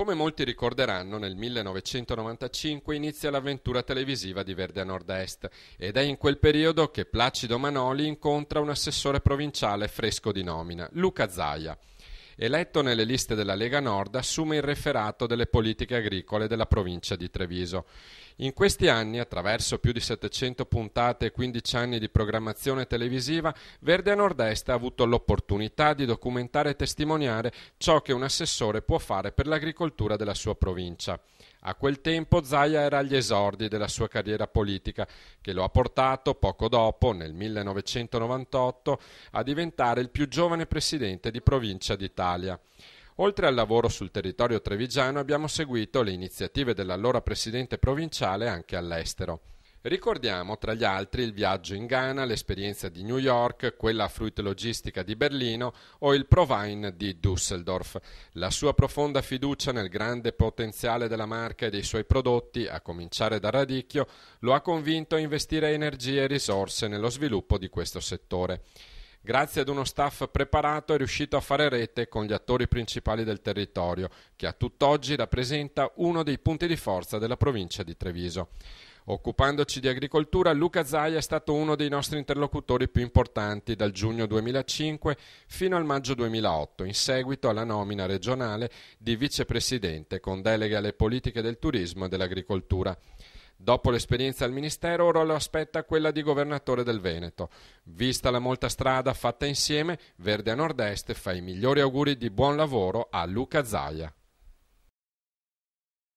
Come molti ricorderanno, nel 1995 inizia l'avventura televisiva di Verde a Nord-Est ed è in quel periodo che Placido Manoli incontra un assessore provinciale fresco di nomina, Luca Zaia. Eletto nelle liste della Lega Nord, assume il referato delle politiche agricole della provincia di Treviso. In questi anni, attraverso più di 700 puntate e 15 anni di programmazione televisiva, Verde a Nord-Est ha avuto l'opportunità di documentare e testimoniare ciò che un assessore può fare per l'agricoltura della sua provincia. A quel tempo Zaia era agli esordi della sua carriera politica, che lo ha portato poco dopo, nel 1998, a diventare il più giovane presidente di provincia d'Italia. Oltre al lavoro sul territorio trevigiano abbiamo seguito le iniziative dell'allora presidente provinciale anche all'estero. Ricordiamo tra gli altri il viaggio in Ghana, l'esperienza di New York, quella a Fruit Logistica di Berlino o il Provine di Düsseldorf. La sua profonda fiducia nel grande potenziale della marca e dei suoi prodotti, a cominciare da Radicchio, lo ha convinto a investire energie e risorse nello sviluppo di questo settore. Grazie ad uno staff preparato è riuscito a fare rete con gli attori principali del territorio, che a tutt'oggi rappresenta uno dei punti di forza della provincia di Treviso. Occupandoci di agricoltura, Luca Zaia è stato uno dei nostri interlocutori più importanti dal giugno 2005 fino al maggio 2008, in seguito alla nomina regionale di vicepresidente con deleghe alle politiche del turismo e dell'agricoltura. Dopo l'esperienza al Ministero, ora lo aspetta quella di governatore del Veneto. Vista la molta strada fatta insieme, Verde a Nord-Est fa i migliori auguri di buon lavoro a Luca Zaia.